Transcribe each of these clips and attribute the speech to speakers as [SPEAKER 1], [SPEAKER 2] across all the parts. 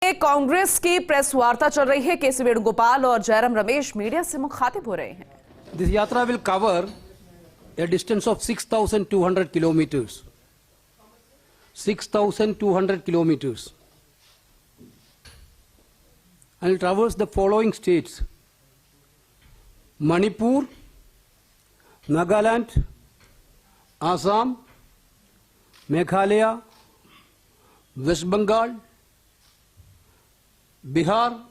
[SPEAKER 1] कांग्रेस की प्रेस वार्ता चल रही है। केसी वेणुगोपाल और जयराम रमेश मीडिया से मुखातिब हो रहे हैं।
[SPEAKER 2] This yatra will cover a distance of 6,200 kilometers. 6,200 kilometers. And it travels the following states: Manipur, Nagaland, Assam, Meghalaya, West Bengal, Bihar,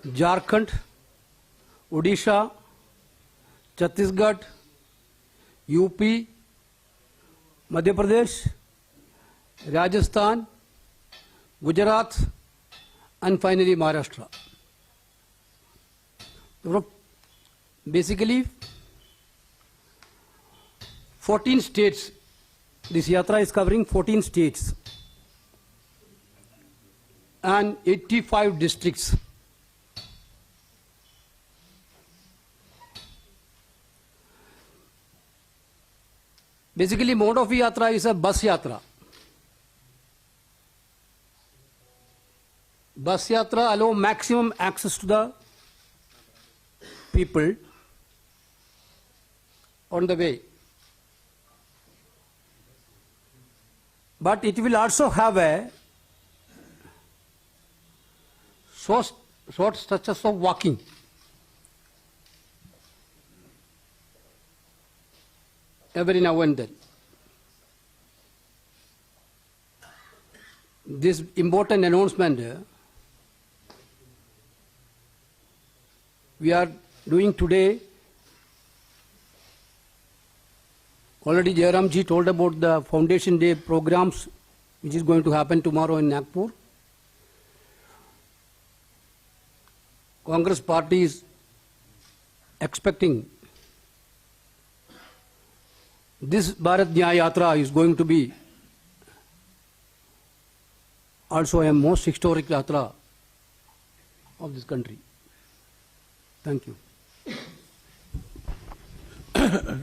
[SPEAKER 2] Jharkhand, Odisha, Chhattisgarh, UP, Madhya Pradesh, Rajasthan, Gujarat, and finally Maharashtra. Basically, 14 states. This yatra is covering 14 states and 85 districts. Basically, mode of yatra is a bus yatra. Bus yatra allow maximum access to the people on the way. But it will also have a short stretches of walking. Every now and then. This important announcement we are doing today. Already Jairam ji told about the Foundation Day programs which is going to happen tomorrow in Nagpur. Congress party is expecting this Bharat Nyaya Yatra is going to be also a most historic yatra of this country. Thank you.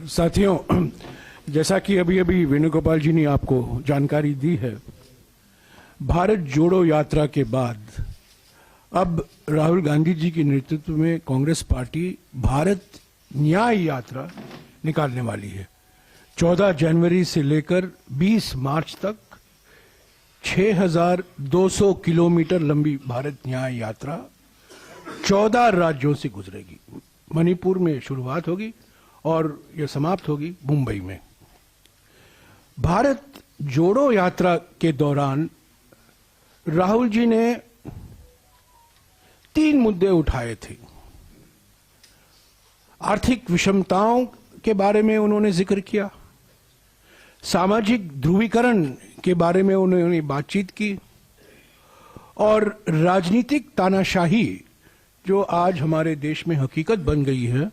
[SPEAKER 3] साथियों, जैसा कि अभी वेणुगोपाल जी ने आपको जानकारी दी है, भारत जोड़ो यात्रा के बाद अब राहुल गांधी जी के नेतृत्व में कांग्रेस पार्टी भारत न्याय यात्रा निकालने वाली है। 14 जनवरी से लेकर 20 मार्च तक 6,200 किलोमीटर लंबी भारत न्याय यात्रा 14 राज्यों से गुजरेगी। मणिपुर में शुरुआत होगी और यह समाप्त होगी मुंबई में। भारत जोड़ो यात्रा के दौरान राहुल जी ने 3 मुद्दे उठाए थे। आर्थिक विषमताओं के बारे में उन्होंने जिक्र किया, सामाजिक ध्रुवीकरण के बारे में उन्होंने बातचीत की और राजनीतिक तानाशाही जो आज हमारे देश में हकीकत बन गई है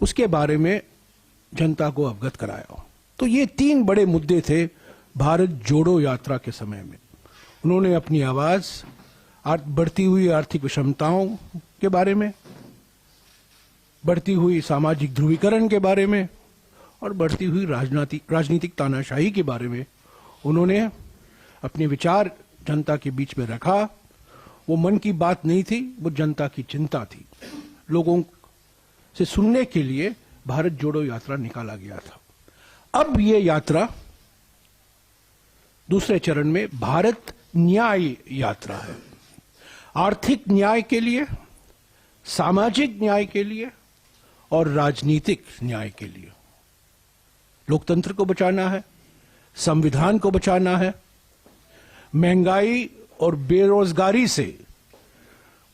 [SPEAKER 3] उसके बारे में जनता को अवगत कराया। तो ये 3 बड़े मुद्दे थे भारत जोड़ो यात्रा के समय में। उन्होंने अपनी आवाज बढ़ती हुई आर्थिक विषमताओं के बारे में, बढ़ती हुई सामाजिक ध्रुवीकरण के बारे में और बढ़ती हुई राजनीतिक तानाशाही के बारे में उन्होंने अपने विचार जनता के बीच में रखा। वो मन की बात नहीं थी, वो जनता की चिंता थी। लोगों से सुनने के लिए भारत जोड़ो यात्रा निकाला गया था। अब ये यात्रा दूसरे चरण में भारत न्याय यात्रा है। आर्थिक न्याय के लिए, सामाजिक न्याय के लिए और राजनीतिक न्याय के लिए। लोकतंत्र को बचाना है, संविधान को बचाना है। महंगाई और बेरोजगारी से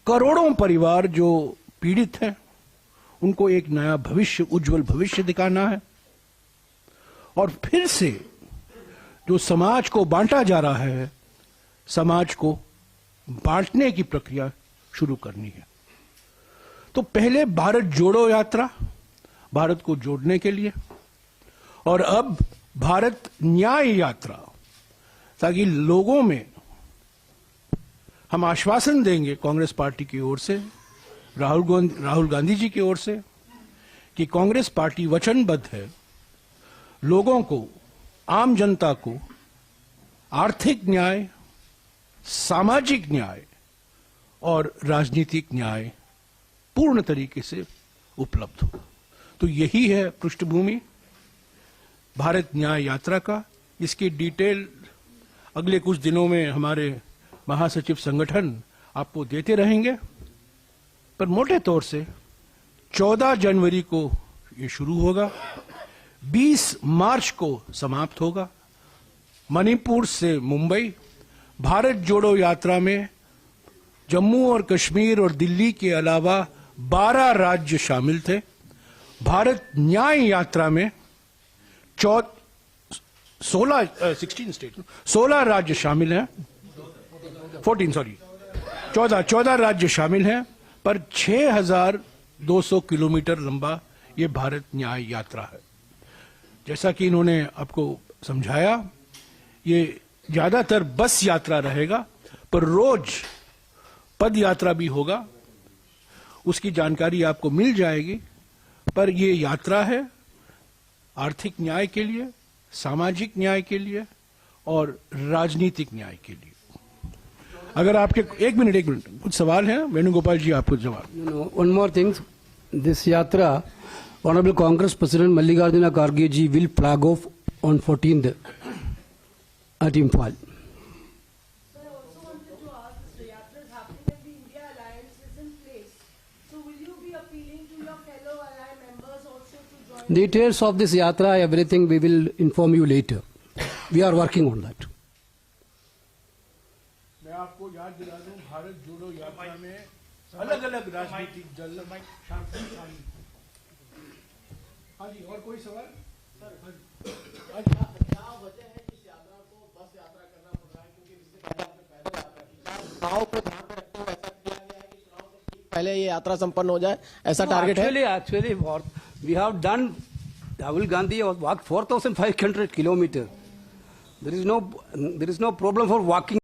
[SPEAKER 3] करोड़ों परिवार जो पीड़ित हैं उनको एक नया भविष्य, उज्जवल भविष्य दिखाना है। और फिर से जो समाज को बांटा जा रहा है, समाज को बांटने की प्रक्रिया शुरू करनी है। तो पहले भारत जोड़ो यात्रा भारत को जोड़ने के लिए, और अब भारत न्याय यात्रा, ताकि लोगों में हम आश्वासन देंगे कांग्रेस पार्टी की ओर से, राहुल गांधी जी की ओर से, कि कांग्रेस पार्टी वचनबद्ध है लोगों को, आम जनता को आर्थिक न्याय, सामाजिक न्याय और राजनीतिक न्याय पूर्ण तरीके से उपलब्ध हो। तो यही है पृष्ठभूमि भारत न्याय यात्रा का। इसकी डिटेल अगले कुछ दिनों में हमारे महासचिव संगठन आपको देते रहेंगे, पर मोटे तौर से 14 जनवरी को ये शुरू होगा, 20 मार्च को समाप्त होगा। मणिपुर से मुंबई भारत जोड़ो यात्रा में जम्मू और कश्मीर और दिल्ली के अलावा 12 राज्य शामिल थे। भारत न्याय यात्रा में 16 राज्य शामिल हैं, 14 राज्य शामिल हैं, पर 6,200 किलोमीटर लंबा ये भारत न्याय यात्रा है। जैसा कि इन्होंने आपको समझाया, ये ज्यादातर बस यात्रा रहेगा, पर रोज पद यात्रा भी होगा, उसकी जानकारी आपको मिल जाएगी। पर ये यात्रा है आर्थिक न्याय के लिए, सामाजिक न्याय के लिए और राजनीतिक न्याय के लिए। अगर आपके एक मिनट कुछ सवाल हैं वेणुगोपाल जी, आपको जवाब।
[SPEAKER 2] One more thing, this yatra, Honorable Congress President Mallikarjuna Kharge ji will flag off on 14th at Imphal.
[SPEAKER 4] Sir, I also wanted to ask, this yatra is happening and the India Alliance is in place. So will you be appealing to your fellow ally members also to join?
[SPEAKER 2] Details of this yatra, everything we will inform you later. We are working on that.
[SPEAKER 3] मैं आपको याद दिला दूं, भारत जोड़ो यात्रा में अलग अलग राजनीतिक दल शामिल। हाँ जी, और कोई सवाल?
[SPEAKER 5] क्या वजह है कि इस यात्रा को बस यात्रा करना पड़ रहा है, क्योंकि इससे पहले आपने पैदल यात्रा की? चुनाव को ध्यान में रखते हुए ऐसा किया गया है कि चुनाव से ठीक पहले ये यात्रा संपन्न हो जाए, ऐसा टारगेट है?
[SPEAKER 2] Actually, we have done, Rahul Gandhi walked 4,500 kilometers. There is no problem for walking.